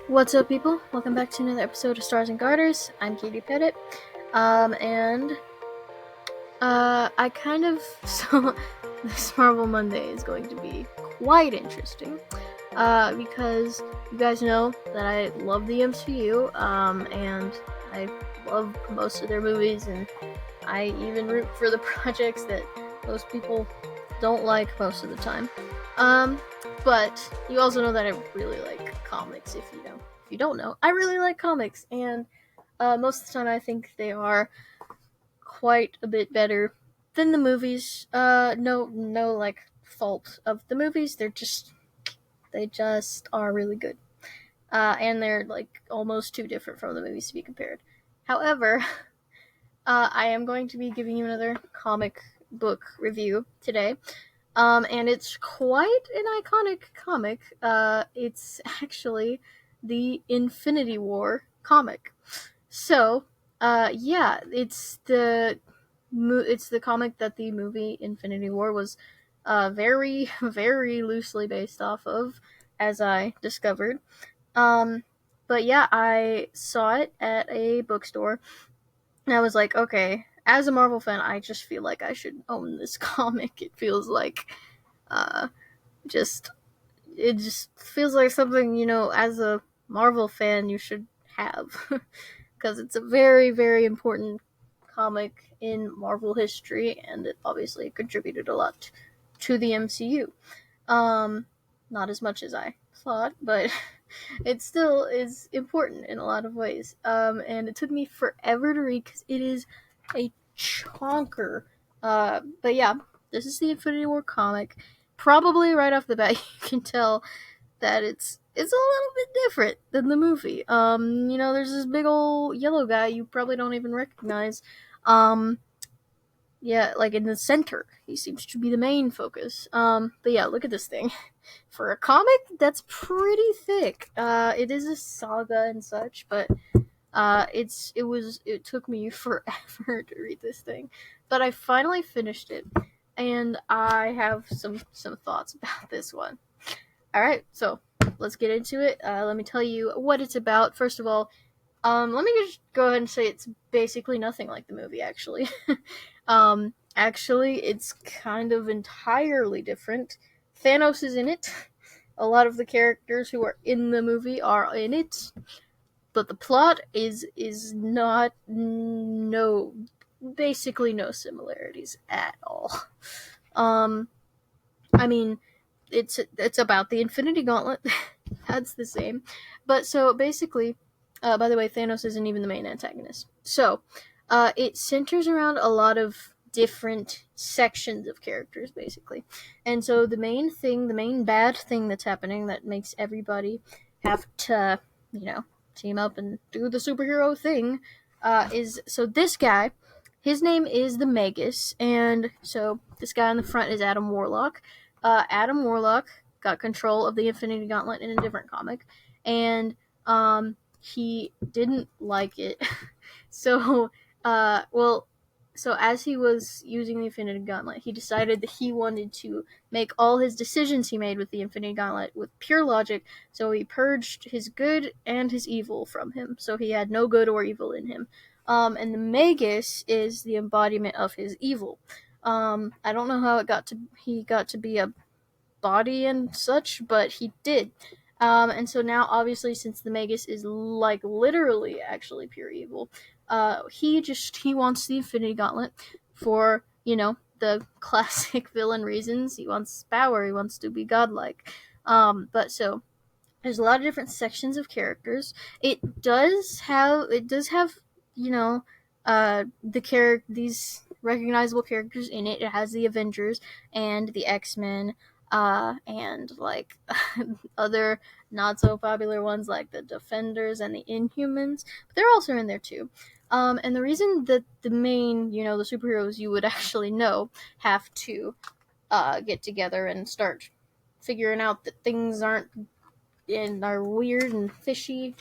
What's up, people? Welcome back to another episode of Stars and Garters. I'm Katie Pettit, and I kind of so this Marvel Monday is going to be quite interesting, because you guys know that I love the MCU, and I love most of their movies, and I even root for the projects that most people don't like most of the time. Um, but you also know that I really like comics. If you don't know, I really like comics, and most of the time I think they are quite a bit better than the movies. No, like fault of the movies. They just are really good. And they're like almost too different from the movies to be compared. However, I am going to be giving you another comic book review today. And it's quite an iconic comic. It's actually the Infinity War comic. So, yeah, it's the comic that the movie Infinity War was very very loosely based off of, as I discovered. Um, but yeah, I saw it at a bookstore and I was like, okay, as a Marvel fan, I just feel like I should own this comic. It feels like, uh, just it just feels like something, as a Marvel fan you should have, because it's a very very important comic in Marvel history, and it obviously contributed a lot to the MCU. Um, Not as much as I thought, but it still is important in a lot of ways. And it took me forever to read because it is a chonker. But yeah, this is the Infinity War comic. Probably right off the bat, you can tell that it's a little bit different than the movie. There's this big old yellow guy you probably don't even recognize. Um, yeah, like in the center, he seems to be the main focus. But yeah, look at this thing. For a comic, that's pretty thick. It is a saga and such, but it took me forever to read this thing, but I finally finished it, and I have some thoughts about this one. All right, so let's get into it. Let me tell you what it's about. First of all, let me just go ahead and say it's basically nothing like the movie. Actually, it's kind of entirely different. Thanos is in it. A lot of the characters who are in the movie are in it, but the plot is not no basically no similarities at all. Um, I mean, it's about the Infinity Gauntlet. That's the same, but so basically, by the way, Thanos isn't even the main antagonist. So, it centers around a lot of different sections of characters, basically. And so the main bad thing that's happening that makes everybody have to, team up and do the superhero thing, is so this guy, his name is the Magus, and so this guy on the front is Adam Warlock. Adam Warlock got control of the Infinity Gauntlet in a different comic, and he didn't like it. so, well, so as he was using the Infinity Gauntlet, he decided that he wanted to make all his decisions he made with the Infinity Gauntlet with pure logic. So he purged his good and his evil from him. So he had no good or evil in him. And the Magus is the embodiment of his evil. I don't know how he got to be a body and such, but he did. And so now, obviously, since the Magus is like literally actually pure evil, he wants the Infinity Gauntlet for the classic villain reasons. He wants power. He wants to be godlike. But so there's a lot of different sections of characters. It does have you know these recognizable characters in it. It has the Avengers and the X-Men, and like other not so popular ones like the Defenders and the Inhumans, but they're also in there too. And the reason that the main, the superheroes you would actually know have to get together and start figuring out that things aren't and are weird and fishy,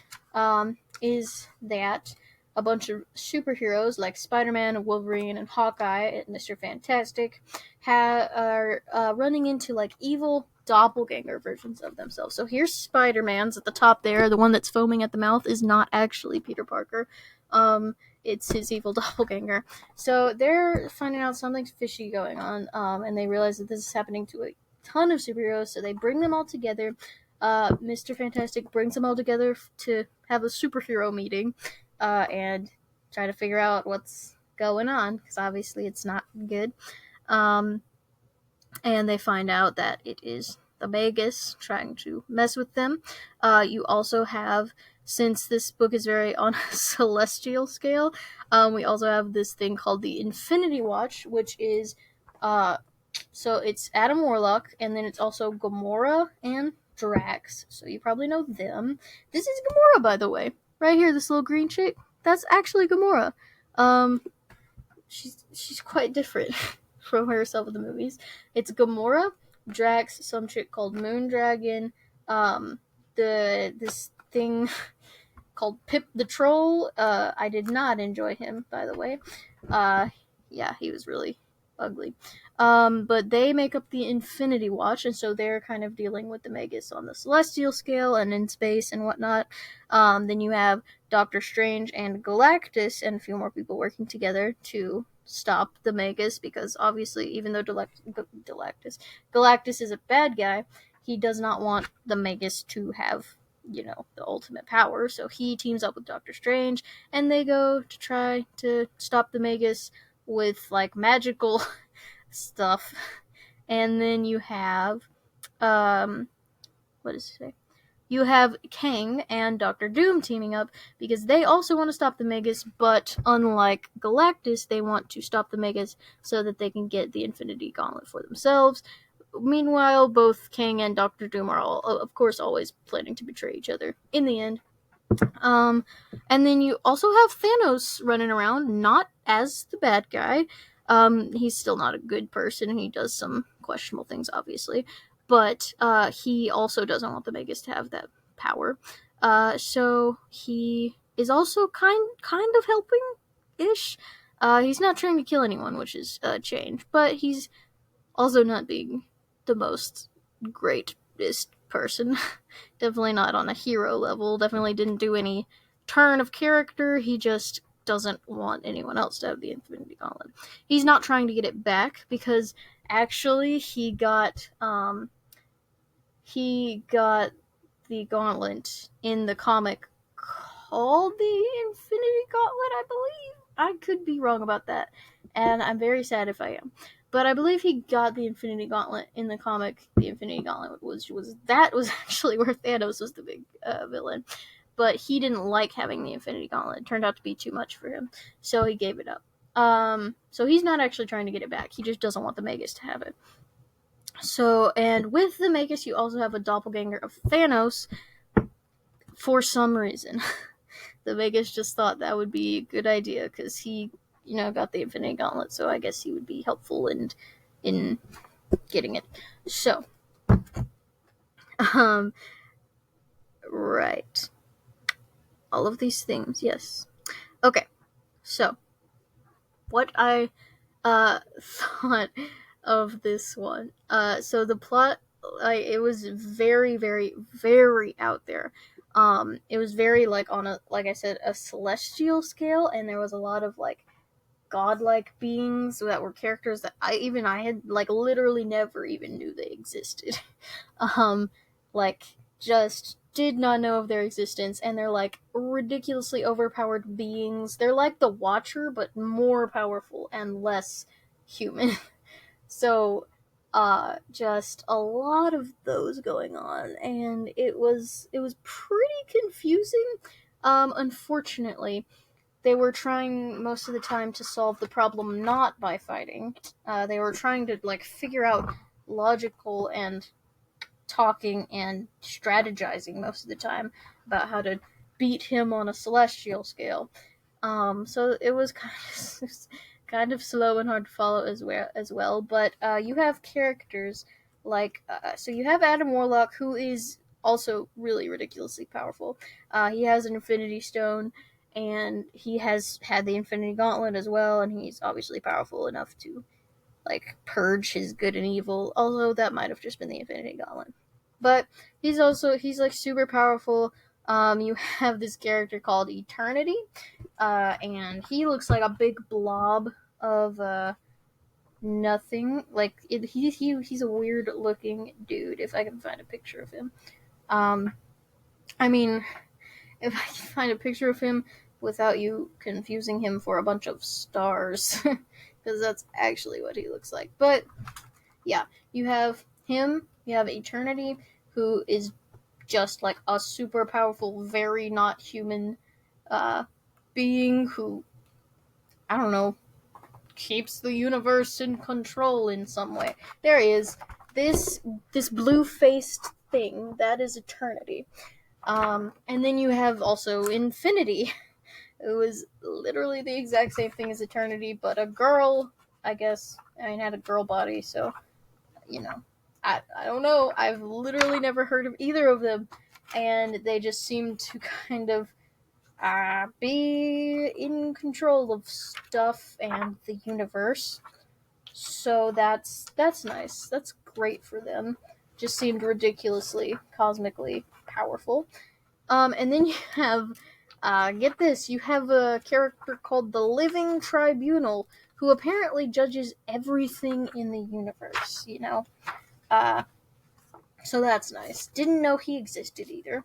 is that a bunch of superheroes like Spider-Man, Wolverine, and Hawkeye, and Mr. Fantastic are running into like evil doppelganger versions of themselves. So here's Spider-Man's at the top there. The one that's foaming at the mouth is not actually Peter Parker. It's his evil doppelganger. So they're finding out something's fishy going on, and they realize that this is happening to a ton of superheroes. So they bring them all together. Mr. Fantastic brings them all together to have a superhero meeting, and try to figure out what's going on, because obviously it's not good. And they find out that it is the Magus trying to mess with them. You also have, since this book is very on a celestial scale, we also have this thing called the Infinity Watch, which is, so it's Adam Warlock, and then it's also Gamora and Drax. So you probably know them. This is Gamora, by the way. Right here, this little green chick. That's actually Gamora. She's quite different from herself in the movies. It's Gamora, Drax, some chick called Moondragon, this thing called Pip the Troll. I did not enjoy him, by the way. Yeah, he was really ugly. But they make up the Infinity Watch, and so they're kind of dealing with the Magus on the celestial scale and in space and whatnot. Then you have Doctor Strange and Galactus and a few more people working together to stop the Magus, because obviously, even though Galactus is a bad guy, he does not want the Magus to have, the ultimate power. So he teams up with Doctor Strange, and they go to try to stop the Magus with like magical stuff. And then you have, what does it say? You have Kang and Doctor Doom teaming up, because they also want to stop the Magus, but unlike Galactus, they want to stop the Magus so that they can get the Infinity Gauntlet for themselves. Meanwhile, both Kang and Doctor Doom are all, of course, always planning to betray each other in the end. And then you also have Thanos running around, not as the bad guy. He's still not a good person. He does some questionable things, obviously, but he also doesn't want the Magus to have that power. So he is also kind of helping ish. He's not trying to kill anyone, which is a change, but he's also not being the most greatest person. Definitely not on a hero level. Definitely didn't do any turn of character. He just doesn't want anyone else to have the Infinity Gauntlet. He's not trying to get it back, because actually he got the gauntlet in the comic called the Infinity Gauntlet, I believe. I could be wrong about that, and I'm very sad if I am. But I believe he got the Infinity Gauntlet in the comic. The Infinity Gauntlet was actually where Thanos was the big villain. But he didn't like having the Infinity Gauntlet. It turned out to be too much for him, so he gave it up. So he's not actually trying to get it back. He just doesn't want the Magus to have it. So, and with the Magus, you also have a doppelganger of Thanos. For some reason, the Magus just thought that would be a good idea, because he, got the Infinity Gauntlet, so I guess he would be helpful in getting it. So, right. All of these things, yes. Okay, so, what I, thought of this one. So the plot, it was very, very, very out there. It was very, like I said, a celestial scale, and there was a lot of, like, godlike beings that were characters that I had, like, literally never even knew they existed. Like, just did not know of their existence, and they're, like, ridiculously overpowered beings. They're like the Watcher, but more powerful and less human. So, just a lot of those going on, and it was pretty confusing. Unfortunately, they were trying most of the time to solve the problem not by fighting. They were trying to, like, figure out logical and talking and strategizing most of the time about how to beat him on a celestial scale. So it was kind of slow and hard to follow as well. But you have characters like, so you have Adam Warlock, who is also really ridiculously powerful. He has an Infinity Stone, and he has had the Infinity Gauntlet as well, and he's obviously powerful enough to like purge his good and evil. Although that might have just been the Infinity Gauntlet. But he's like super powerful. You have this character called Eternity, and he looks like a big blob of nothing. Like he's a weird looking dude. If I can find a picture of him, um, I mean, if I can find a picture of him without you confusing him for a bunch of stars, because that's actually what he looks like. But yeah, you have him. You have Eternity, who is just like a super powerful, very not human being who, I don't know, keeps the universe in control in some way. There he is. This blue-faced thing, that is Eternity. And then you have also Infinity, who is literally the exact same thing as Eternity, but a girl, I guess. I mean, had a girl body, so, you know. I don't know. I've literally never heard of either of them, and they just seem to kind of be in control of stuff and the universe. So that's nice. That's great for them. Just seemed ridiculously cosmically powerful. And then you have, get this, you have a character called the Living Tribunal, who apparently judges everything in the universe. Uh, so that's nice. Didn't know he existed either.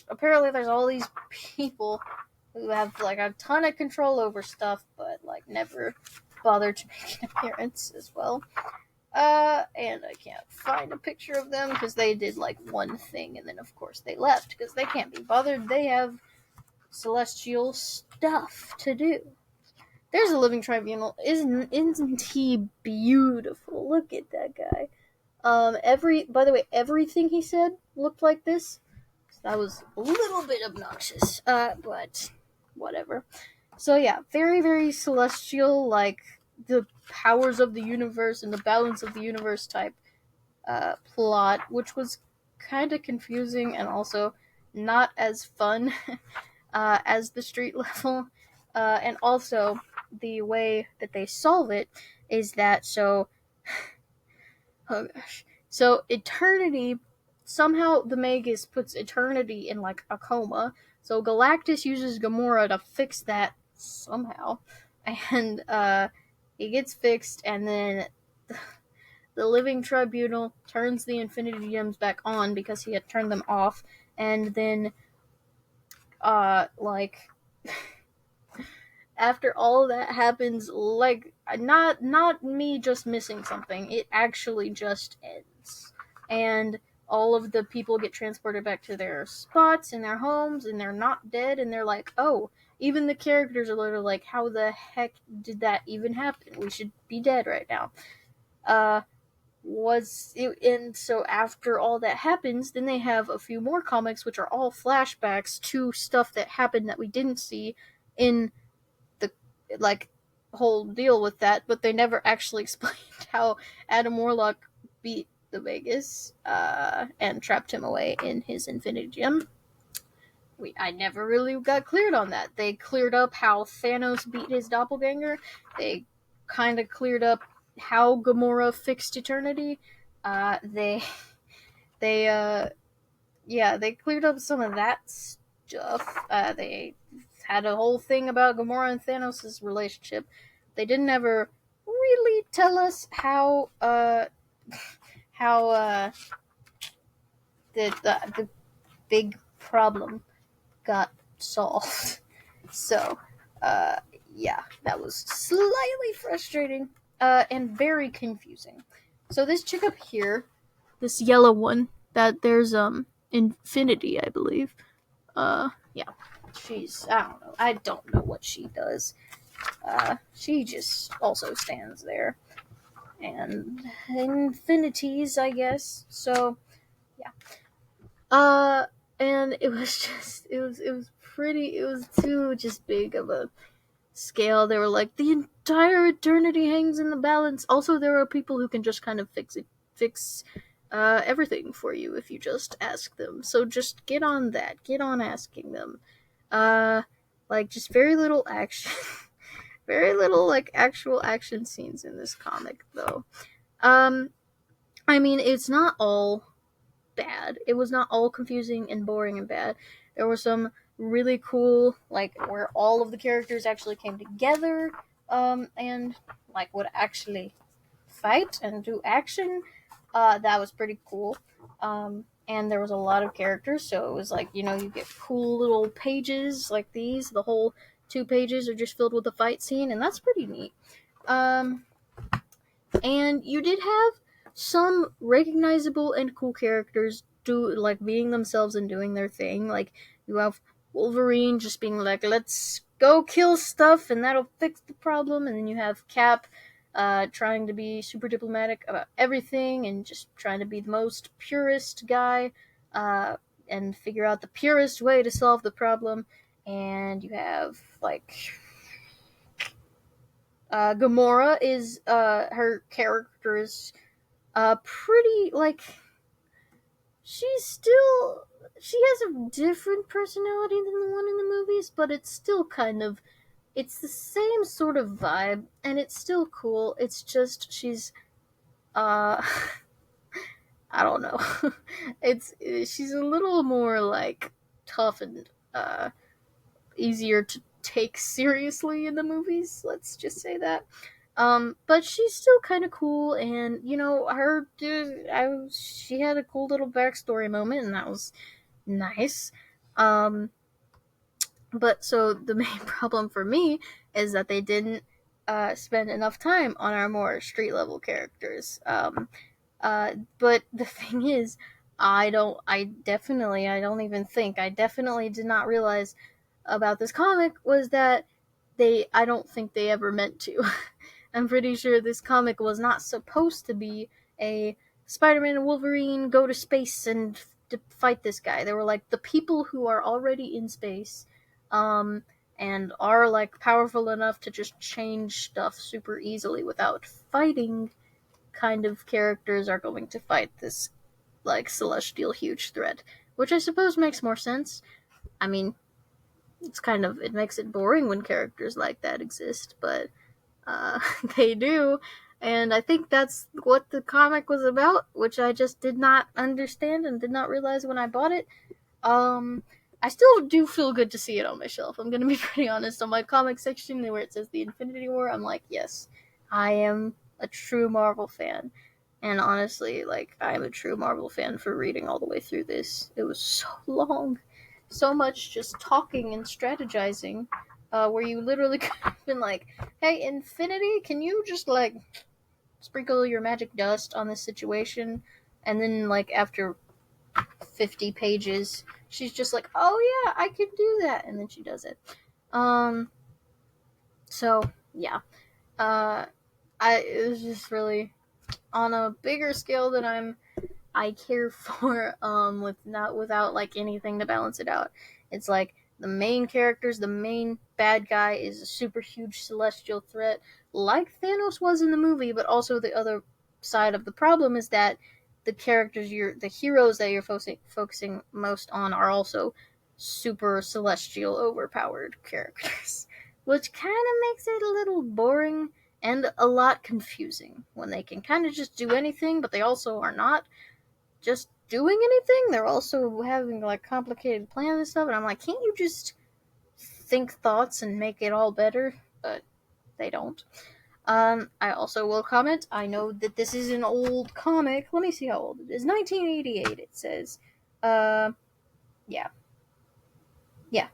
Apparently there's all these people who have like a ton of control over stuff, but like never bothered to make an appearance as well. And I can't find a picture of them because they did like one thing and then of course they left because they can't be bothered. They have celestial stuff to do. There's a Living Tribunal. Isn't he beautiful? Look at that guy. By the way, everything he said looked like this. That was a little bit obnoxious, but whatever. So yeah, very, very celestial, like the powers of the universe and the balance of the universe type plot, which was kind of confusing and also not as fun as the street level. And also, the way that they solve it is that oh gosh. So Eternity, somehow the Magus puts Eternity in like a coma. So Galactus uses Gamora to fix that somehow. And it gets fixed, and then the Living Tribunal turns the Infinity Gems back on because he had turned them off. And then like after all that happens, like not me just missing something, it actually just ends. And all of the people get transported back to their spots in their homes, and they're not dead, and they're like, oh, even the characters are literally like, how the heck did that even happen? We should be dead right now. And so after all that happens, then they have a few more comics which are all flashbacks to stuff that happened that we didn't see in the like whole deal with that, but they never actually explained how Adam Warlock beat the Magus and trapped him away in his Infinity Gem. I never really got cleared on that. They cleared up how Thanos beat his doppelganger. They kind of cleared up how Gamora fixed Eternity. They cleared up some of that stuff. They had a whole thing about Gamora and Thanos' relationship. They didn't ever really tell us how the big problem got solved. So, yeah, that was slightly frustrating and very confusing. So this chick up here, this yellow one, that there's Infinity, I believe. Yeah, I don't know what she does. She just also stands there and infinities, I guess. So yeah. And it was too just big of a scale. They were like, the entire eternity hangs in the balance. Also, there are people who can just kind of fix everything for you if you just ask them. So just get on that. Get on asking them. Like, just very little action. Very little like actual action scenes in this comic though. Um I mean, it's not all bad. It was not all confusing and boring and bad. There were some really cool, like where all of the characters actually came together, and like would actually fight and do action. That was pretty cool. And there was a lot of characters, so it was like, you get cool little pages like these. The whole 2 pages are just filled with a fight scene, and that's pretty neat. Um, and you did have some recognizable and cool characters do like being themselves and doing their thing. Like you have Wolverine just being like, "Let's go kill stuff, and that'll fix the problem." And then you have Cap, trying to be super diplomatic about everything and just trying to be the most purist guy, and figure out the purest way to solve the problem. And you have like Gamora is her character is pretty like she has a different personality than the one in the movies, but it's still it's the same sort of vibe and it's still cool. It's just uh I don't know. it's she's a little more like tough and easier to take seriously in the movies. Let's just say that. But she's still kind of cool, and she had a cool little backstory moment, and that was nice. Um, but so the main problem for me is that they didn't spend enough time on our more street level characters. But the thing is, I definitely did not realize about this comic was that I don't think they ever meant to. I'm pretty sure this comic was not supposed to be a Spider-Man and Wolverine go to space and fight this guy. They were like the people who are already in space, um, and are like powerful enough to just change stuff super easily without fighting. Kind of characters are going to fight this like celestial huge threat, which I suppose makes more sense. I mean, it makes it boring when characters like that exist, but they do, and I think that's what the comic was about, which I just did not understand and did not realize when I bought it. Um, I still do feel good to see it on my shelf. I'm gonna be pretty honest. On my comic section where it says the Infinity War, I'm like, yes, I am a true Marvel fan. And honestly, like, I am a true Marvel fan for reading all the way through this. It was so long. So much just talking and strategizing, where you literally could have been like, hey, Infinity, can you just, like, sprinkle your magic dust on this situation? And then, like, after 50 pages, she's just like, oh yeah, I can do that. And then she does it. Um, so, yeah. Uh, it was just really on a bigger scale than I care for, without like anything to balance it out. It's like the main bad guy is a super huge celestial threat, like Thanos was in the movie, but also the other side of the problem is that the heroes that you're focusing most on are also super celestial overpowered characters, which kind of makes it a little boring and a lot confusing when they can kind of just do anything, but they also are not just doing anything. They're also having like complicated plans and stuff, and I'm like, can't you just think thoughts and make it all better? But they don't. I also will comment. I know that this is an old comic. Let me see how old it is. 1988. It says. Yeah, yeah.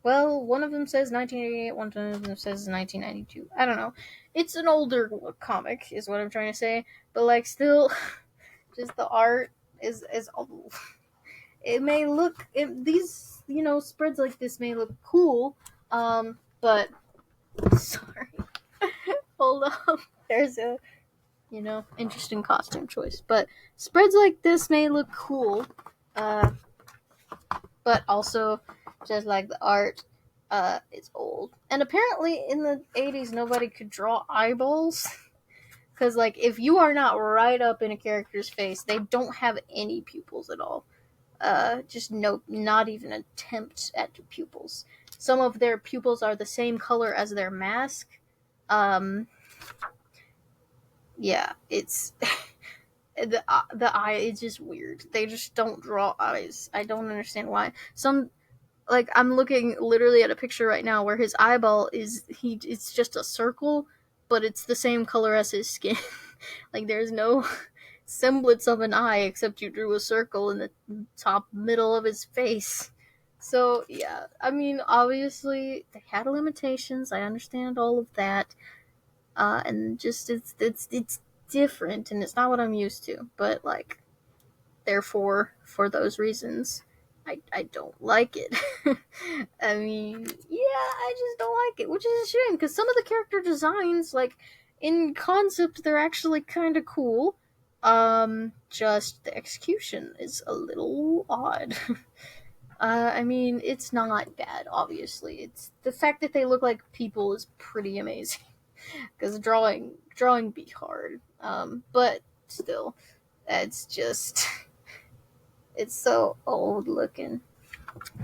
Well, one of them says 1988. One of them says 1992. I don't know. It's an older comic, is what I'm trying to say. But like, still, just the art is old. It may look these spreads like this may look cool, but sorry, hold on. There's a interesting costume choice, but spreads like this may look cool, uh, but also just like the art, it's old, and apparently in the 80s nobody could draw eyeballs. Because like if you are not right up in a character's face, they don't have any pupils at all. Just no, not even attempt at pupils. Some of their pupils are the same color as their mask, Um, yeah, it's the eye is just weird. They just don't draw eyes. I don't understand why. Some like I'm looking literally at a picture right now where his eyeball is it's just a circle, but it's the same color as his skin. Like there's no semblance of an eye except you drew a circle in the top middle of his face. So yeah, I mean obviously they had limitations. I understand all of that. And just it's different and it's not what I'm used to. But like therefore for those reasons I don't like it. I mean, yeah, I just don't like it, which is a shame because some of the character designs, like in concept, they're actually kind of cool. Just the execution is a little odd. I mean, it's not bad. Obviously, it's the fact that they look like people is pretty amazing. Because drawing be hard. But still, it's just it's so old looking.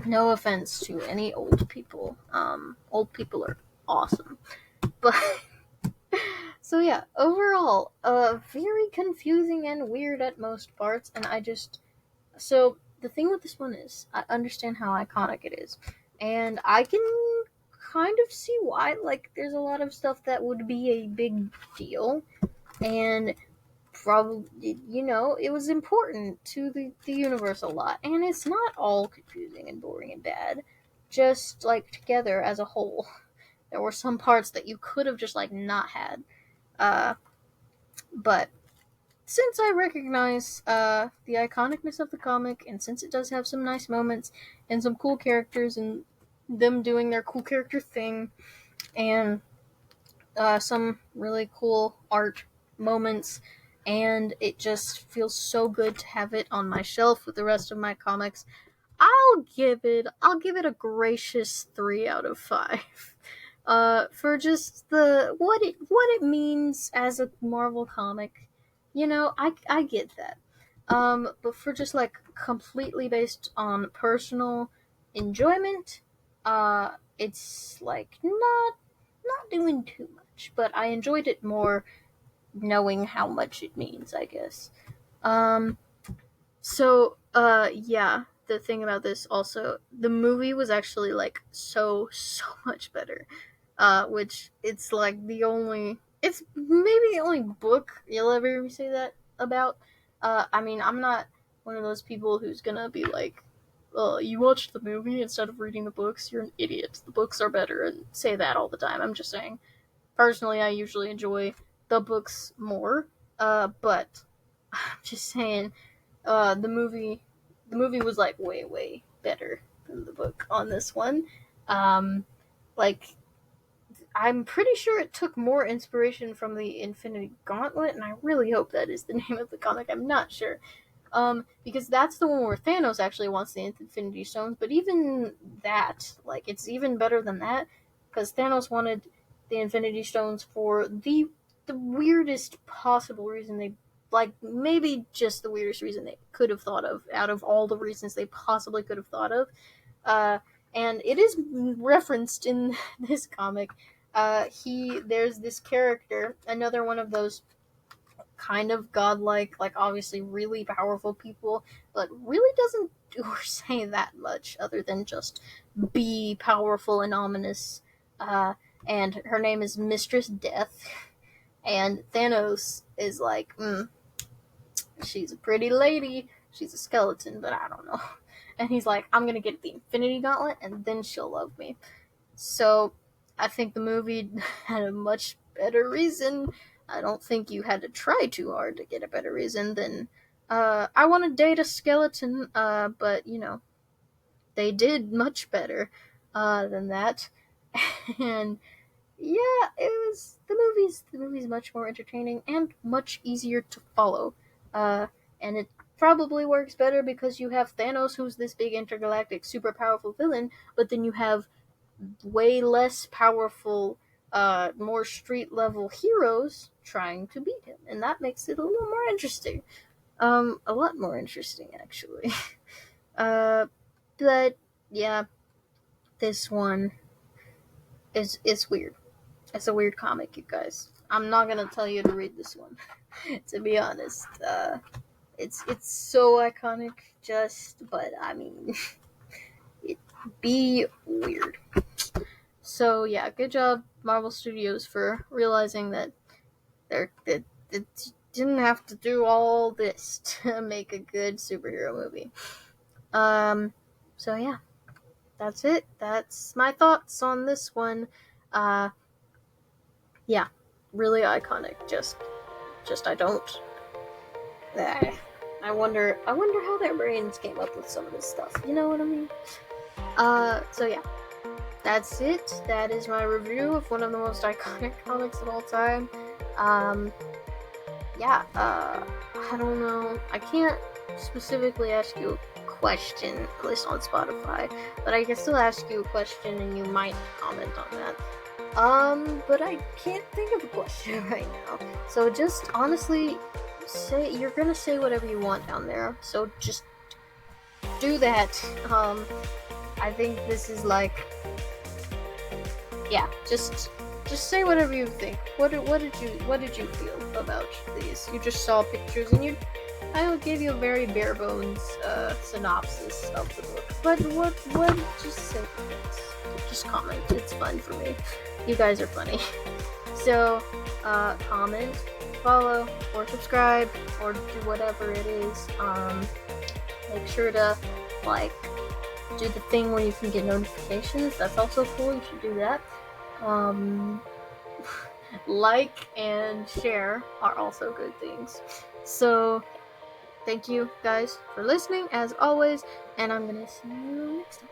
No offense to any old people. Old people are awesome. But so yeah, overall, very confusing and weird at most parts, and I just so the thing with this one is I understand how iconic it is. And I can kind of see why. Like there's a lot of stuff that would be a big deal and probably it was important to the universe a lot, and it's not all confusing and boring and bad, just like together as a whole. There were some parts that you could have just like not had, uh but since I recognize the iconicness of the comic, and since it does have some nice moments and some cool characters and them doing their cool character thing, and some really cool art moments, and it just feels so good to have it on my shelf with the rest of my comics. I'll give it a gracious 3 out of 5. For just the what it means as a Marvel comic, I get that. But for just like completely based on personal enjoyment, it's like not doing too much, but I enjoyed it more knowing how much it means, I guess. Um, yeah, the thing about this also, the movie was actually like so much better. Which it's like it's maybe the only book you'll ever hear me say that about. I mean, I'm not one of those people who's gonna be like, you watched the movie instead of reading the books, you're an idiot. The books are better, and say that all the time. I'm just saying. Personally, I usually enjoy the books more, but I'm just saying, the movie was like way better than the book on this one. Like I'm pretty sure it took more inspiration from the Infinity Gauntlet, and I really hope that is the name of the comic. I'm not sure. Because that's the one where Thanos actually wants the Infinity Stones, but even that, like, it's even better than that, because Thanos wanted the Infinity Stones for the weirdest possible reason they, like, maybe just the weirdest reason they could have thought of out of all the reasons they possibly could have thought of. Uh, and it is referenced in this comic. There's this character, another one of those kind of godlike, like obviously really powerful people, but really doesn't do or say that much other than just be powerful and ominous. And her name is Mistress Death, and Thanos is like, she's a pretty lady. She's a skeleton, but I don't know. And he's like, I'm gonna get the Infinity Gauntlet, and then she'll love me. So I think the movie had a much better reason. I don't think you had to try too hard to get a better reason than I want to date a skeleton, but they did much better than that. And yeah, the movie's much more entertaining and much easier to follow. And it probably works better because you have Thanos, who's this big intergalactic super powerful villain, but then you have way less powerful, more street level heroes trying to beat him, and that makes it a little more interesting. A lot more interesting actually. uh, but yeah, this one is weird. It's a weird comic, you guys. I'm not gonna tell you to read this one, to be honest. It's so iconic, but I mean, it be weird. So yeah, good job, Marvel Studios, for realizing that that it didn't have to do all this to make a good superhero movie. So yeah, that's it. That's my thoughts on this one. Uh, yeah, really iconic. Just I don't. I wonder how their brains came up with some of this stuff. You know what I mean? So yeah, that's it. That is my review of one of the most iconic comics of all time. Um, yeah, I don't know. I can't specifically ask you a question, at least on Spotify, but I can still ask you a question and you might comment on that. But I can't think of a question right now. So just honestly you're gonna say whatever you want down there. So just do that. I think this is like, yeah, just say whatever you think. What did you feel about these? You just saw pictures and I gave you a very bare bones synopsis of the book. But what just say things? Just comment. It's fun for me. You guys are funny. So comment, follow, or subscribe, or do whatever it is. Make sure to do the thing where you can get notifications. That's also cool. You should do that. Like and share are also good things. So thank you guys for listening as always, and I'm gonna see you next time.